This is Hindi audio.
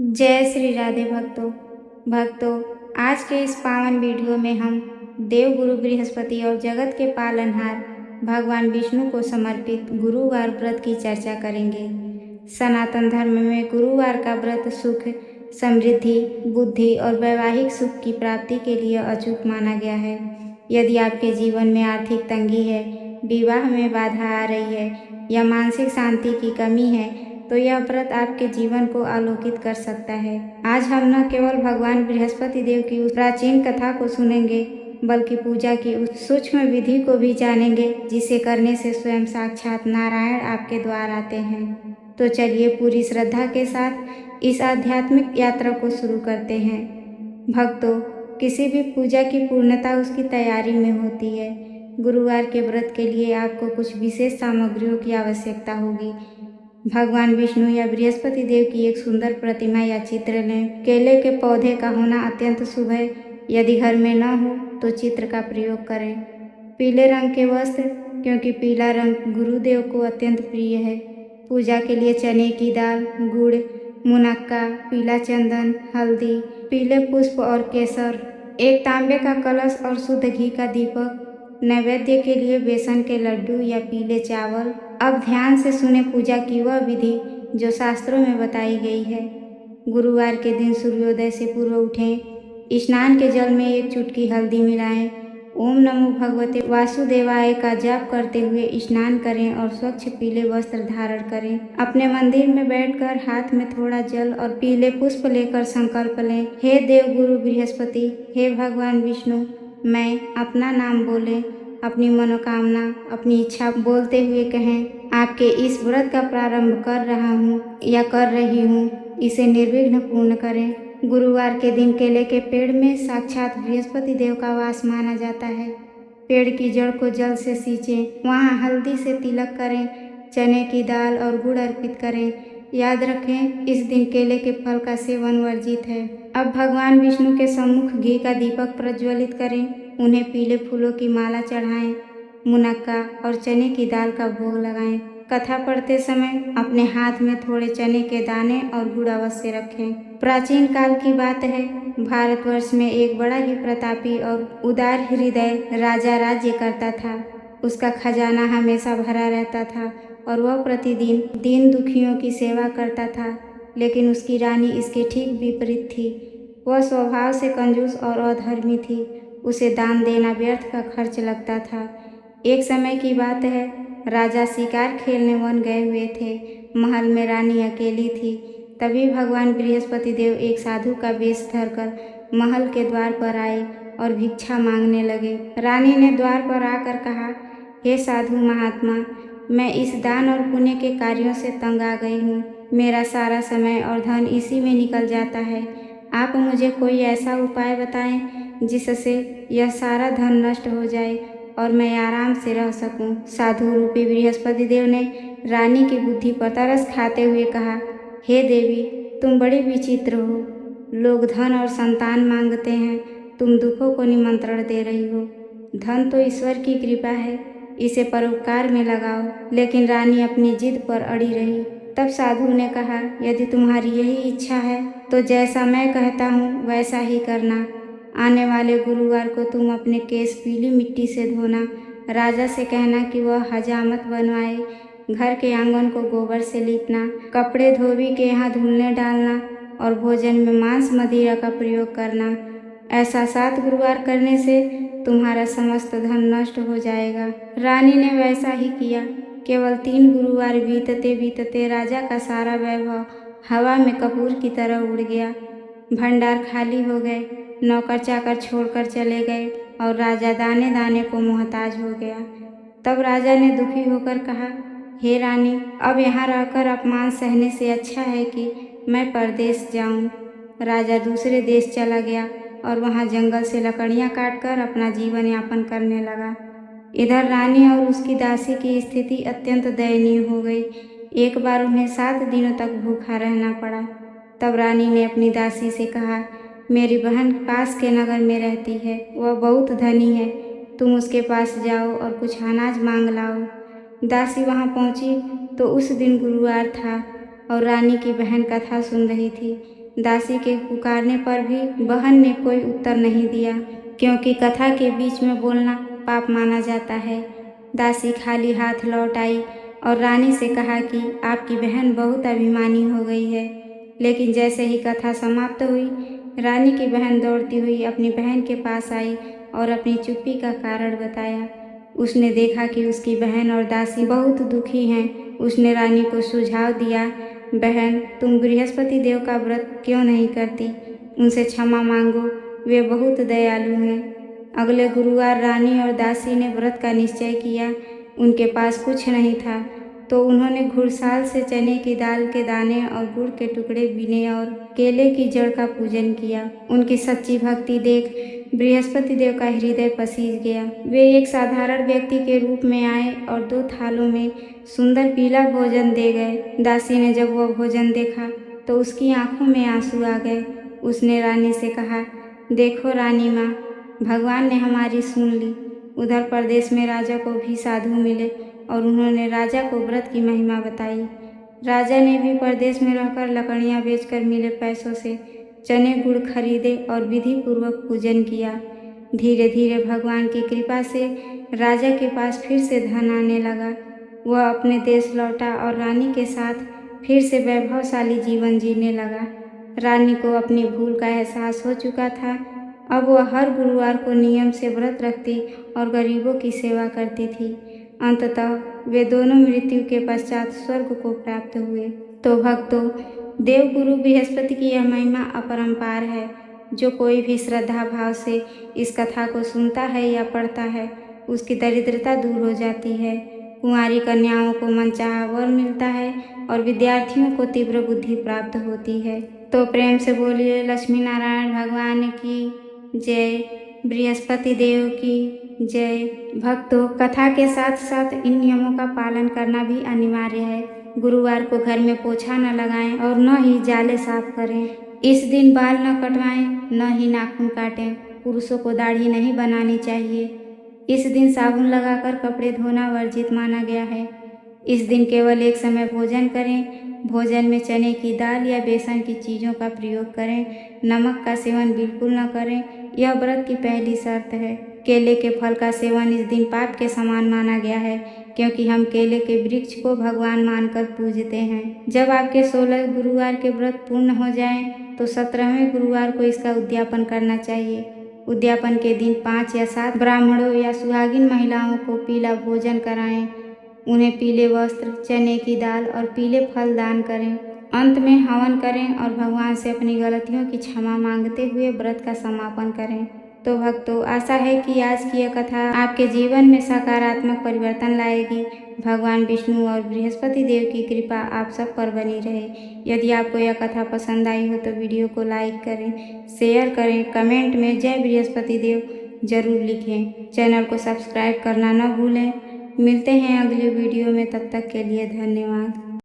जय श्री राधे भक्तों, आज के इस पावन वीडियो में हम देव गुरु बृहस्पति और जगत के पालनहार भगवान विष्णु को समर्पित गुरुवार व्रत की चर्चा करेंगे। सनातन धर्म में गुरुवार का व्रत सुख, समृद्धि, बुद्धि और वैवाहिक सुख की प्राप्ति के लिए अचूक माना गया है। यदि आपके जीवन में आर्थिक तंगी है, विवाह में बाधा आ रही है या मानसिक शांति की कमी है तो यह व्रत आपके जीवन को आलोकित कर सकता है। आज हम न केवल भगवान बृहस्पति देव की उस प्राचीन कथा को सुनेंगे बल्कि पूजा की उस सूक्ष्म विधि को भी जानेंगे जिसे करने से स्वयं साक्षात नारायण आपके द्वार आते हैं। तो चलिए पूरी श्रद्धा के साथ इस आध्यात्मिक यात्रा को शुरू करते हैं। भक्तों, किसी भी पूजा की पूर्णता उसकी तैयारी में होती है। गुरुवार के व्रत के लिए आपको कुछ विशेष सामग्रियों की आवश्यकता होगी। भगवान विष्णु या बृहस्पति देव की एक सुंदर प्रतिमा या चित्र लें। केले के पौधे का होना अत्यंत शुभ है। यदि घर में न हो तो चित्र का प्रयोग करें। पीले रंग के वस्त्र, क्योंकि पीला रंग गुरुदेव को अत्यंत प्रिय है। पूजा के लिए चने की दाल, गुड़, मुनक्का, पीला चंदन, हल्दी, पीले पुष्प और केसर, एक तांबे का कलश और शुद्ध घी का दीपक। नैवेद्य के लिए बेसन के लड्डू या पीले चावल। अब ध्यान से सुने पूजा की वह विधि जो शास्त्रों में बताई गई है। गुरुवार के दिन सूर्योदय से पूर्व उठें। स्नान के जल में एक चुटकी हल्दी मिलाएं। ओम नमो भगवते वासुदेवाय का जाप करते हुए स्नान करें और स्वच्छ पीले वस्त्र धारण करें। अपने मंदिर में बैठकर हाथ में थोड़ा जल और पीले पुष्प लेकर संकल्प लें। हे देव गुरु बृहस्पति, हे भगवान विष्णु, मैं अपना नाम बोलें, अपनी मनोकामना, अपनी इच्छा बोलते हुए कहें, आपके इस व्रत का प्रारंभ कर रहा हूँ या कर रही हूँ, इसे निर्विघ्न पूर्ण करें। गुरुवार के दिन केले के पेड़ में साक्षात बृहस्पति देव का वास माना जाता है। पेड़ की जड़ को जल से सींचें, वहाँ हल्दी से तिलक करें, चने की दाल और गुड़ अर्पित करें। याद रखें, इस दिन केले के फल का सेवन वर्जित है। अब भगवान विष्णु के सम्मुख घी का दीपक प्रज्वलित करें, उन्हें पीले फूलों की माला चढ़ाएं, मुनक्का और चने की दाल का भोग लगाएं। कथा पढ़ते समय अपने हाथ में थोड़े चने के दाने और गुड़ अवश्य रखें। प्राचीन काल की बात है, भारतवर्ष में एक बड़ा ही प्रतापी और उदार हृदय राजा राज्य करता था। उसका खजाना हमेशा भरा रहता था और वह प्रतिदिन दीन दुखियों की सेवा करता था, लेकिन उसकी रानी इसके ठीक विपरीत थी। वह स्वभाव से कंजूस और अधर्मी थी। उसे दान देना व्यर्थ का खर्च लगता था। एक समय की बात है, राजा शिकार खेलने वन गए हुए थे। महल में रानी अकेली थी। तभी भगवान बृहस्पति देव एक साधु का वेश धरकर महल के द्वार पर आए और भिक्षा मांगने लगे। रानी ने द्वार पर आकर कहा, हे साधु महात्मा, मैं इस दान और पुण्य के कार्यों से तंग आ गई हूँ। मेरा सारा समय और धन इसी में निकल जाता है। आप मुझे कोई ऐसा उपाय बताएं जिससे यह सारा धन नष्ट हो जाए और मैं आराम से रह सकूं। साधु रूपी बृहस्पति देव ने रानी की बुद्धि पर तरस खाते हुए कहा, हे देवी, तुम बड़ी विचित्र हो। लोग धन और संतान मांगते हैं, तुम दुखों को निमंत्रण दे रही हो। धन तो ईश्वर की कृपा है, इसे परोपकार में लगाओ। लेकिन रानी अपनी जिद पर अड़ी रही। तब साधु ने कहा, यदि तुम्हारी यही इच्छा है तो जैसा मैं कहता हूँ वैसा ही करना। आने वाले गुरुवार को तुम अपने केस पीली मिट्टी से धोना। राजा से कहना कि वह हजामत बनवाए। घर के आंगन को गोबर से लीपना। कपड़े धोबी के यहाँ धुलने डालना और भोजन में मांस मदिरा का प्रयोग करना। ऐसा 7 गुरुवार करने से तुम्हारा समस्त धन नष्ट हो जाएगा। रानी ने वैसा ही किया। केवल 3 गुरुवार बीतते बीतते राजा का सारा वैभव हवा में कपूर की तरह उड़ गया। भंडार खाली हो गए, नौकर चाकर छोड़कर चले गए और राजा दाने दाने को मोहताज हो गया। तब राजा ने दुखी होकर कहा, हे रानी, अब यहाँ रहकर अपमान सहने से अच्छा है कि मैं परदेश जाऊँ। राजा दूसरे देश चला गया और वहाँ जंगल से लकड़ियाँ काटकर अपना जीवन यापन करने लगा। इधर रानी और उसकी दासी की स्थिति अत्यंत दयनीय हो गई। एक बार उन्हें 7 दिनों तक भूखा रहना पड़ा। तब रानी ने अपनी दासी से कहा, मेरी बहन पास के नगर में रहती है, वह बहुत धनी है, तुम उसके पास जाओ और कुछ अनाज मांग लाओ। दासी वहाँ पहुँची तो उस दिन गुरुवार था और रानी की बहन कथा सुन रही थी। दासी के पुकारने पर भी बहन ने कोई उत्तर नहीं दिया, क्योंकि कथा के बीच में बोलना पाप माना जाता है। दासी खाली हाथ लौट आई और रानी से कहा कि आपकी बहन बहुत अभिमानी हो गई है। लेकिन जैसे ही कथा समाप्त हुई, रानी की बहन दौड़ती हुई अपनी बहन के पास आई और अपनी चुप्पी का कारण बताया। उसने देखा कि उसकी बहन और दासी बहुत दुखी हैं। उसने रानी को सुझाव दिया, बहन, तुम बृहस्पति देव का व्रत क्यों नहीं करती? उनसे क्षमा मांगो, वे बहुत दयालु हैं। अगले गुरुवार रानी और दासी ने व्रत का निश्चय किया। उनके पास कुछ नहीं था, तो उन्होंने घुड़साल से चने की दाल के दाने और गुड़ के टुकड़े बीने और केले की जड़ का पूजन किया। उनकी सच्ची भक्ति देख बृहस्पति देव का हृदय पसीज गया। वे एक साधारण व्यक्ति के रूप में आए और 2 थालों में सुंदर पीला भोजन दे गए। दासी ने जब वह भोजन देखा तो उसकी आंखों में आंसू आ गए। उसने रानी से कहा, देखो रानी माँ, भगवान ने हमारी सुन ली। उधर प्रदेश में राजा को भी साधु मिले और उन्होंने राजा को व्रत की महिमा बताई। राजा ने भी प्रदेश में रहकर लकड़ियाँ बेचकर मिले पैसों से चने गुड़ खरीदे और विधि पूर्वक पूजन किया। धीरे धीरे भगवान की कृपा से राजा के पास फिर से धन आने लगा। वह अपने देश लौटा और रानी के साथ फिर से वैभवशाली जीवन जीने लगा। रानी को अपनी भूल का एहसास हो चुका था। अब वह हर गुरुवार को नियम से व्रत रखती और गरीबों की सेवा करती थी। अंततः वे दोनों मृत्यु के पश्चात स्वर्ग को प्राप्त हुए। तो भक्तों, देवगुरु बृहस्पति की यह महिमा अपरंपार है। जो कोई भी श्रद्धा भाव से इस कथा को सुनता है या पढ़ता है, उसकी दरिद्रता दूर हो जाती है। कुंवारी कन्याओं को मनचाहा वर मिलता है और विद्यार्थियों को तीव्र बुद्धि प्राप्त होती है। तो प्रेम से बोलिए लक्ष्मी नारायण भगवान की जय, बृहस्पति देव की जय। भक्तों, कथा के साथ साथ इन नियमों का पालन करना भी अनिवार्य है। गुरुवार को घर में पोछा न लगाएं और न ही जाले साफ करें। इस दिन बाल न कटवाएं, न ही नाखून काटें। पुरुषों को दाढ़ी नहीं बनानी चाहिए। इस दिन साबुन लगाकर कपड़े धोना वर्जित माना गया है। इस दिन केवल एक समय भोजन करें। भोजन में चने की दाल या बेसन की चीज़ों का प्रयोग करें। नमक का सेवन बिल्कुल न करें, यह व्रत की पहली शर्त है। केले के फल का सेवन इस दिन पाप के समान माना गया है, क्योंकि हम केले के वृक्ष को भगवान मानकर पूजते हैं। जब आपके 16 गुरुवार के व्रत पूर्ण हो जाएं, तो 17वें गुरुवार को इसका उद्यापन करना चाहिए। उद्यापन के दिन 5 या 7 ब्राह्मणों या सुहागिन महिलाओं को पीला भोजन कराएं। उन्हें पीले वस्त्र, चने की दाल और पीले फल दान करें। अंत में हवन करें और भगवान से अपनी गलतियों की क्षमा मांगते हुए व्रत का समापन करें। तो भक्तों, आशा है कि आज की यह कथा आपके जीवन में सकारात्मक परिवर्तन लाएगी। भगवान विष्णु और बृहस्पति देव की कृपा आप सब पर बनी रहे। यदि आपको यह कथा पसंद आई हो तो वीडियो को लाइक करें, शेयर करें, कमेंट में जय बृहस्पति देव जरूर लिखें। चैनल को सब्सक्राइब करना न भूलें। मिलते हैं अगले वीडियो में, तब तक के लिए धन्यवाद।